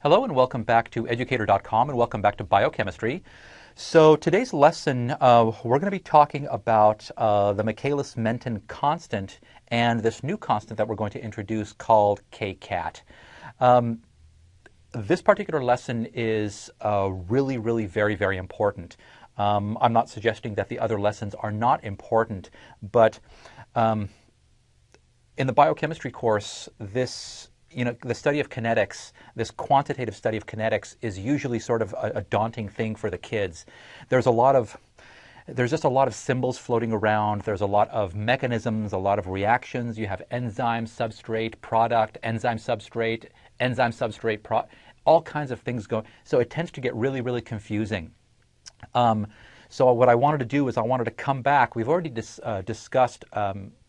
Hello and welcome back to Educator.com and welcome back to Biochemistry. So today's lesson, we're going to be talking about the michaelis-Menten constant and this new constant that we're going to introduce called Kcat. This particular lesson is really very important. I'm not suggesting that the other lessons are not important, but in the biochemistry course, the study of kinetics, this quantitative study of kinetics is usually sort of a daunting thing for the kids. There's just a lot of symbols floating around. There's a lot of mechanisms, a lot of reactions. You have enzyme, substrate, product, enzyme, substrate, all kinds of things going. So it tends to get really confusing. So what I wanted to do is I wanted to come back. We've already discussed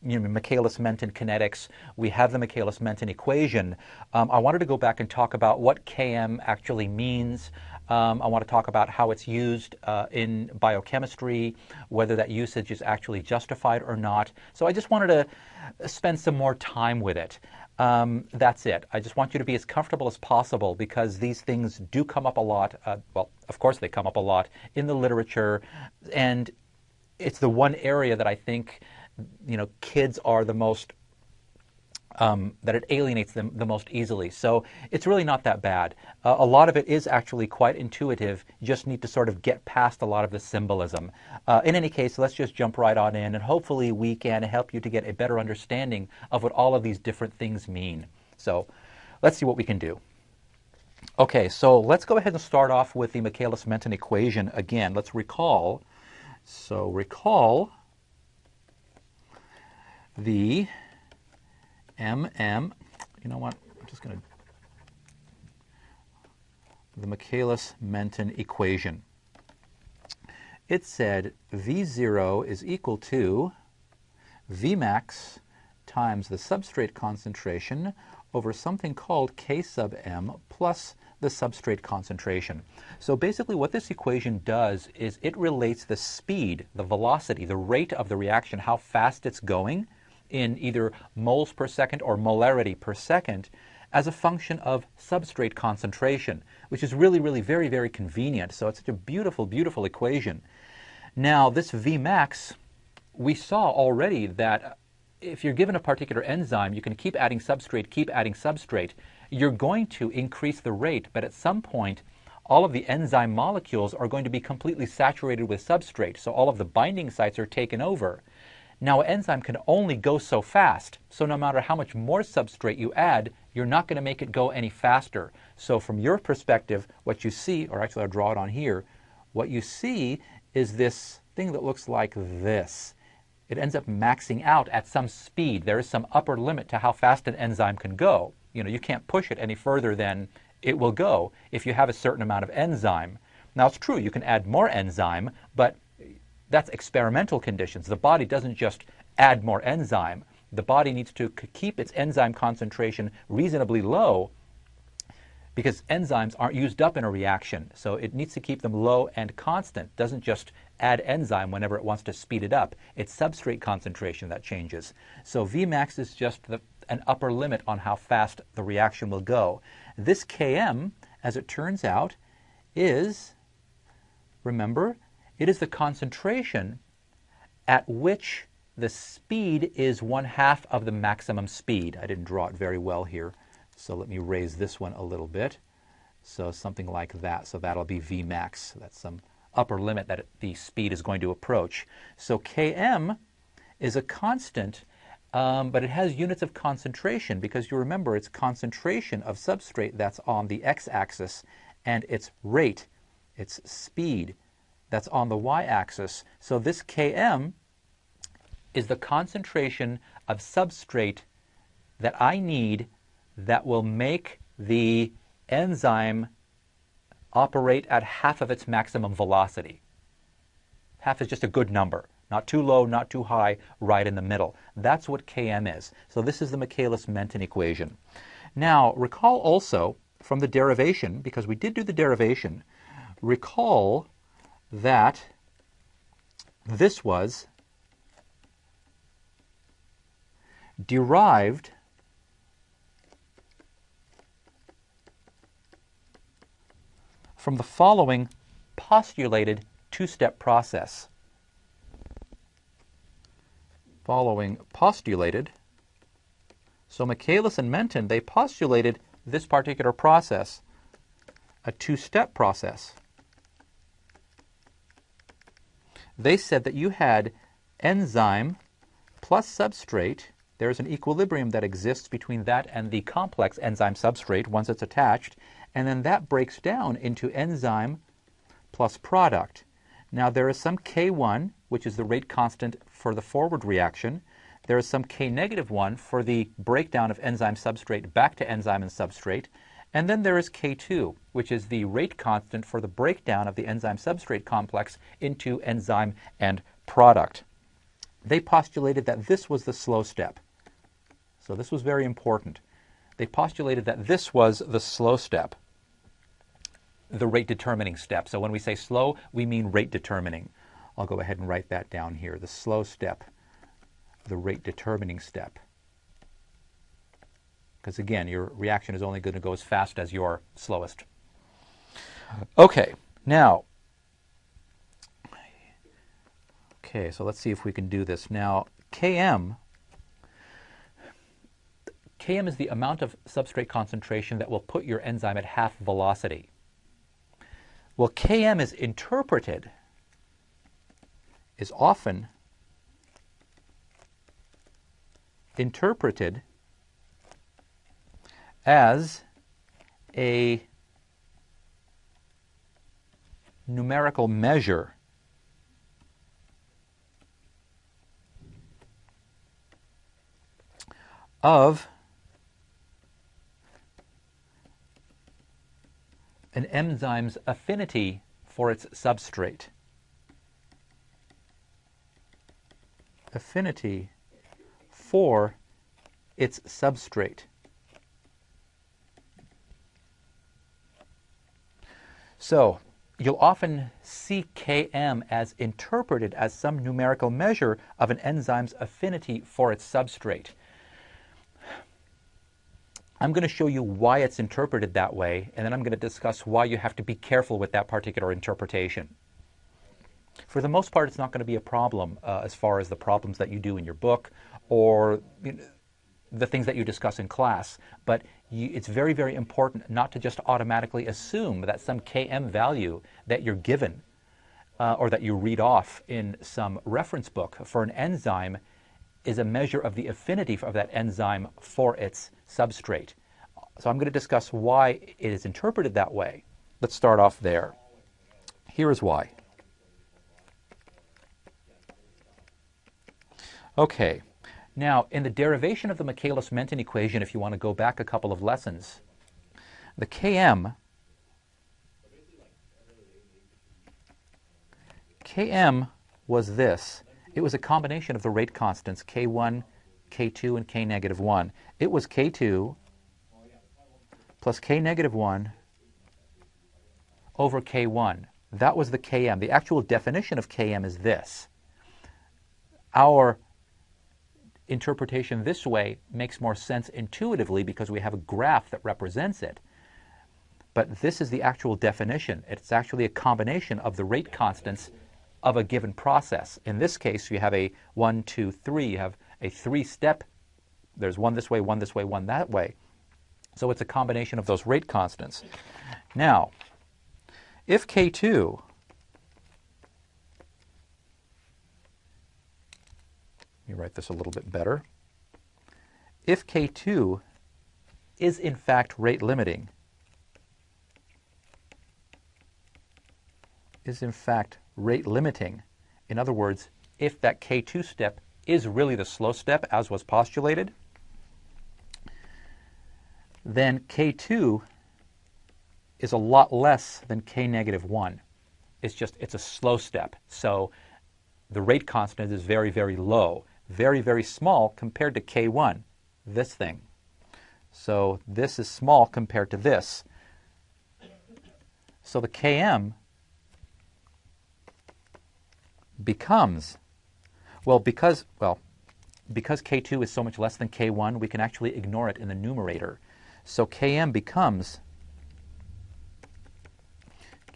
michaelis-Menten kinetics. We have the michaelis-Menten equation. I wanted to go back and talk about what Km actually means. I want to talk about how it's used in biochemistry, whether that usage is actually justified or not. So I just wanted to spend some more time with it. That's it. I just want you to be as comfortable as possible because these things do come up a lot. Well, of course they come up a lot in the literature, and it's the one area that I think kids are the most that it alienates them the most easily. So it's really not that bad. A lot of it is actually quite intuitive. You just need to sort of get past a lot of the symbolism. In any case, let's just jump right on in, and hopefully we can help you to get a better understanding of what all of these different things mean. So let's see what we can do. Okay, so let's go ahead and start off with the michaelis-Menten equation again. Let's recall. So recall the you know what, I'm just going to, the michaelis-Menten equation. It said V0 is equal to Vmax times the substrate concentration over something called K sub m plus the substrate concentration. So basically what this equation does is it relates the speed, the velocity, the rate of the reaction, how fast it's going, in either moles per second or molarity per second as a function of substrate concentration, which is really very convenient. So it's such a beautiful equation. Now this Vmax, we saw already that if you're given a particular enzyme, you can keep adding substrate. You're going to increase the rate, but at some point all of the enzyme molecules are going to be completely saturated with substrate. So all of the binding sites are taken over. Now, an enzyme can only go so fast, so no matter how much more substrate you add, you're not going to make it go any faster. So from your perspective, what you see, or actually I'll draw it on here, what you see is this thing that looks like this. It ends up maxing out at some speed. There is some upper limit to how fast an enzyme can go. You can't push it any further than it will go if you have a certain amount of enzyme. Now, it's true, you can add more enzyme, but that's experimental conditions. The body doesn't just add more enzyme. The body needs to keep its enzyme concentration reasonably low because enzymes aren't used up in a reaction. So it needs to keep them low and constant. It doesn't just add enzyme whenever it wants to speed it up. It's substrate concentration that changes. So Vmax is just an upper limit on how fast the reaction will go. This Km, as it turns out, is, remember, it is the concentration at which the speed is 1/2 of the maximum speed. I didn't draw it very well here, so let me raise this one a little bit. So something like that. So that'll be Vmax. That's some upper limit that the speed is going to approach. So Km is a constant, but it has units of concentration because you remember it's concentration of substrate that's on the x-axis and its rate, its speed, that's on the y-axis. So this Km is the concentration of substrate that I need that will make the enzyme operate at 1/2 of its maximum velocity. 1/2 is just a good number. Not too low, not too high, right in the middle. That's what Km is. So this is the michaelis-Menten equation. Now, recall also from the derivation, because we did do the derivation, recall that this was derived from the following postulated two-step process. Following postulated. So Michaelis and Menten, they postulated this particular process, a two-step process. They said that you had enzyme plus substrate. There's an equilibrium that exists between that and the complex enzyme substrate once it's attached, and then that breaks down into enzyme plus product. Now there is some K1, which is the rate constant for the forward reaction. There is some K negative 1 for the breakdown of enzyme substrate back to enzyme and substrate. And then there is K2, which is the rate constant for the breakdown of the enzyme substrate complex into enzyme and product. They postulated that this was the slow step. So this was very important. They postulated that this was the slow step, the rate determining step. So when we say slow, we mean rate determining. I'll go ahead and write that down here. The slow step, the rate determining step. Because again, your reaction is only going to go as fast as your slowest. Okay, now, so let's see if we can do this. Now, Km is the amount of substrate concentration that will put your enzyme at half velocity. Well, Km is often interpreted as a numerical measure of an enzyme's affinity for its substrate. Affinity for its substrate. So you'll often see Km as interpreted as some numerical measure of an enzyme's affinity for its substrate. I'm going to show you why it's interpreted that way, and then I'm going to discuss why you have to be careful with that particular interpretation. For the most part, it's not going to be a problem as far as the problems that you do in your book or the things that you discuss in class, but it's very, very important not to just automatically assume that some Km value that you're given or that you read off in some reference book for an enzyme is a measure of the affinity of that enzyme for its substrate. So I'm going to discuss why it is interpreted that way. Let's start off there. Here is why. Okay. Now, in the derivation of the michaelis-Menten equation, if you want to go back a couple of lessons, the Km was this. It was a combination of the rate constants, K1, K2, and K negative 1. It was K2 plus K negative 1 over K1. That was the Km. The actual definition of Km is this. Our interpretation this way makes more sense intuitively because we have a graph that represents it. But this is the actual definition. It's actually a combination of the rate constants of a given process. In this case, you have a 1, 2, 3. You have a three-step. There's one this way, one that way. So it's a combination of those rate constants. Now, if K2 let me write this a little bit better. If K2 is in fact rate limiting, in other words, if that K2 step is really the slow step as was postulated, then K2 is a lot less than K negative 1. It's a slow step. So the rate constant is very, very low, very, very small compared to K1, this thing. So this is small compared to this. So the Km becomes, because K2 is so much less than K1, we can actually ignore it in the numerator. So Km becomes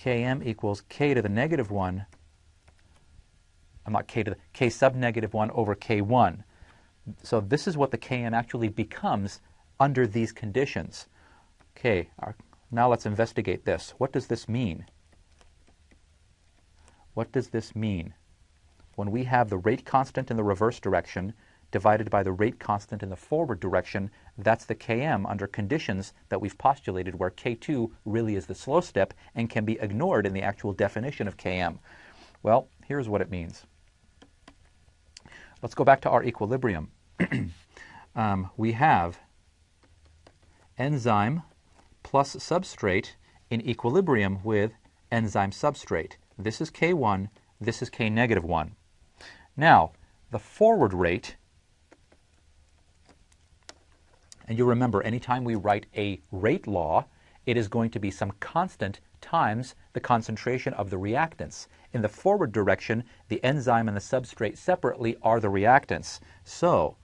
Km equals k to the negative 1, k sub negative 1 over k1. So this is what the Km actually becomes under these conditions. Okay, now let's investigate this. What does this mean? What does this mean? When we have the rate constant in the reverse direction divided by the rate constant in the forward direction, that's the Km under conditions that we've postulated where K2 really is the slow step and can be ignored in the actual definition of Km. Well, here's what it means. Let's go back to our equilibrium. We have enzyme plus substrate in equilibrium with enzyme substrate. This is K1, this is K negative 1. Now, the forward rate, and you remember anytime we write a rate law, it is going to be some constant times the concentration of the reactants. In the forward direction, the enzyme and the substrate separately are the reactants. So,